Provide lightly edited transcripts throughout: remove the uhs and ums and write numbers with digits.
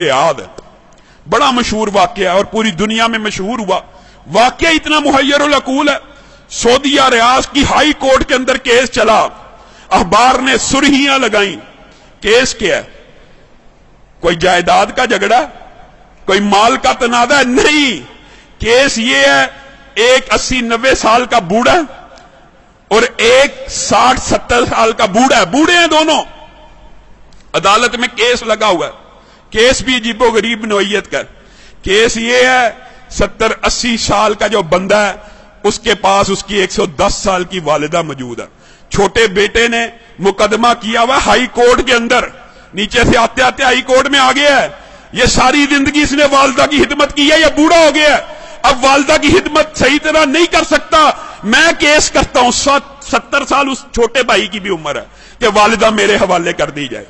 याद है, बड़ा मशहूर वाकया और पूरी दुनिया में मशहूर हुआ। वाकया इतना मुहय्यरुल अकूल है। सऊदीया रियाज की हाई कोर्ट के अंदर केस चला, अखबार ने सुर्खियां लगाई। केस क्या है? कोई जायदाद का झगड़ा, कोई माल का तनाजा है? नहीं, केस ये है, एक 80-90 साल का बूढ़ा और एक 60-70 साल का बूढ़ा है, बूढ़े हैं दोनों, अदालत में केस लगा हुआ है। केस भी अजीबो गरीब नोयत का। केस ये है, 70-80 साल का जो बंदा है उसके पास उसकी 110 साल की वालिदा मौजूद है। छोटे बेटे ने मुकदमा किया हुआ हाई कोर्ट के अंदर, नीचे से आते आते हाई कोर्ट में आ गया है। ये सारी जिंदगी इसने वालिदा की खिदमत की है, ये बूढ़ा हो गया है, अब वालिदा की खिदमत सही तरह नहीं कर सकता। मैं केस करता हूं, 70 साल उस छोटे भाई की भी उम्र है कि वालिदा मेरे हवाले कर दी जाए।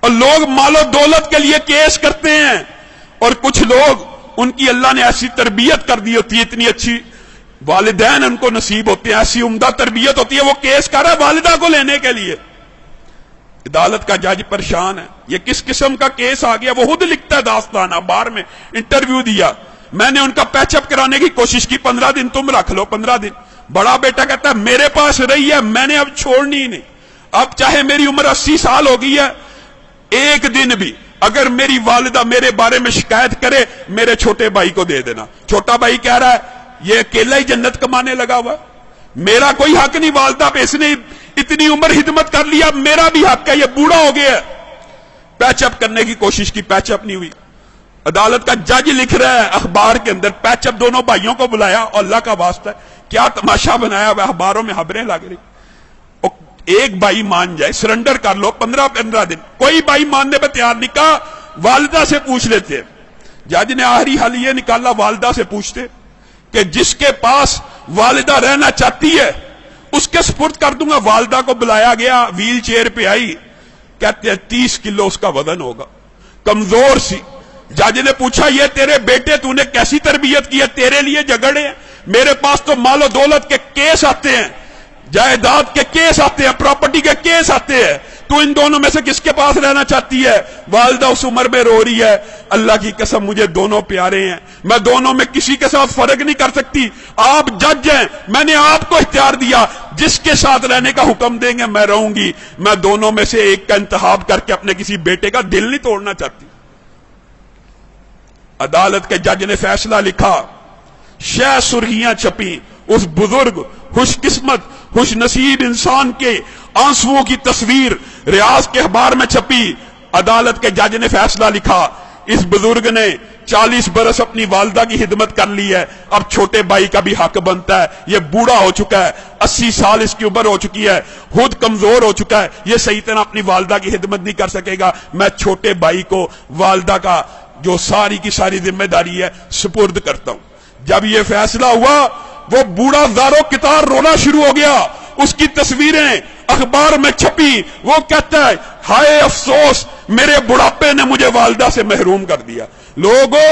और लोग मालो दौलत के लिए केस करते हैं, और कुछ लोग उनकी अल्लाह ने ऐसी तरबियत कर दी होती है, इतनी अच्छी वालिदैन उनको नसीब होते हैं, ऐसी उम्दा तरबियत होती है, वो केस कर रहा है वालिदा को लेने के लिए। अदालत का जज परेशान है, ये किस किस्म का केस आ गया। वो खुद लिखता है दास्तान, अखबार में इंटरव्यू दिया, मैंने उनका पैचअप कराने की कोशिश की, 15 दिन तुम रख लो, 15 दिन। बड़ा बेटा कहता है मेरे पास रही है, मैंने अब छोड़नी ही नहीं, अब चाहे मेरी उम्र 80 साल हो गई है, एक दिन भी अगर मेरी वालिदा मेरे बारे में शिकायत करे, मेरे छोटे भाई को दे देना। छोटा भाई कह रहा है ये अकेला ही जन्नत कमाने लगा हुआ, मेरा कोई हक नहीं वालिदा पे, इसने इतनी उम्र खिदमत कर लिया, मेरा भी हक है, ये बूढ़ा हो गया। पैचअप करने की कोशिश की, पैचअप नहीं हुई। अदालत का जज लिख रहा है अखबार के अंदर, पैचअप दोनों भाइयों को बुलाया, और अल्लाह का वास्ता क्या तमाशा बनाया हुआ, अखबारों में खबरें लग रही। एक भाई मान जाए, सरेंडर कर लो, 15-15 दिन। कोई भाई मानने पर तैयार नहीं, कहा वालिदा से पूछ लेते। जज ने आखिरी हल ये निकाला, वालिदा से पूछते कि जिसके पास वालिदा रहना चाहती है उसके सुपुर्द कर दूंगा। वालिदा को बुलाया गया, व्हील चेयर पे आई, कहते हैं 30 किलो उसका वजन होगा, कमजोर सी। जज ने पूछा ये तेरे बेटे तूने कैसी तरबियत की है, तेरे लिए झगड़े हैं, मेरे पास तो मालो दौलत के केस आते हैं, जायदाद के केस आते हैं, प्रॉपर्टी के केस आते हैं, तू इन दोनों में से किसके पास रहना चाहती है? वालिदा उस उम्र में रो रही है, अल्लाह की कसम मुझे दोनों प्यारे हैं, मैं दोनों में किसी के साथ फर्क नहीं कर सकती, आप जज हैं, मैंने आपको इख्तियार दिया, जिसके साथ रहने का हुक्म देंगे मैं रहूंगी, मैं दोनों में से एक का इंतखाब करके अपने किसी बेटे का दिल नहीं तोड़ना चाहती। अदालत के जज ने फैसला लिखा, शह सुर्खियां छपी, उस बुजुर्ग खुशकिस्मत खुश नसीब इंसान के आंसुओं की तस्वीर रियाज के अखबार में छपी। अदालत के जज ने फैसला लिखा, इस बुजुर्ग ने 40 बरस अपनी वालिदा की खिदमत कर ली है, अब छोटे भाई का भी हक बनता है, ये बूढ़ा हो चुका है, 80 साल इसकी उम्र हो चुकी है, खुद कमजोर हो चुका है, ये सही तरह अपनी वालिदा की खिदमत नहीं कर सकेगा, मैं छोटे भाई को वालिदा का जो सारी की सारी जिम्मेदारी है सुपुर्द करता हूं। जब यह फैसला हुआ, वो बूढ़ा ज़ारो कितार रोना शुरू हो गया, उसकी तस्वीरें अखबार में छपी, वो कहता है हाय अफसोस, मेरे बुढ़ापे ने मुझे वालिदा से महरूम कर दिया। लोगों,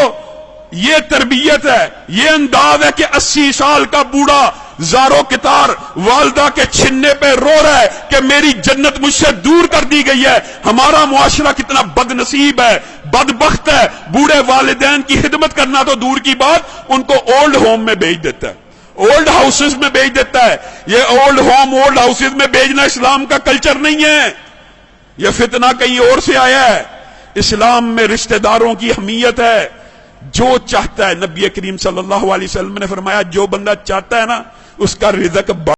ये तरबियत है, ये अंदाज है कि 80 साल का बूढ़ा ज़ारो कितार वालिदा के छिन्ने पे रो रहा है कि मेरी जन्नत मुझसे दूर कर दी गई है। हमारा मुआशरा कितना बदनसीब है, बदबख्त है, बूढ़े वालिदैन की खिदमत करना तो दूर की बात, उनको ओल्ड होम में भेज देता है, ओल्ड हाउसेस में भेज देता है। ये ओल्ड होम ओल्ड हाउसेस में भेजना इस्लाम का कल्चर नहीं है, यह फितना कहीं और से आया है। इस्लाम में रिश्तेदारों की अहमियत है, जो चाहता है, नबी करीम सल्लल्लाहु अलैहि वसल्लम ने फरमाया जो बंदा चाहता है ना उसका रिज़्क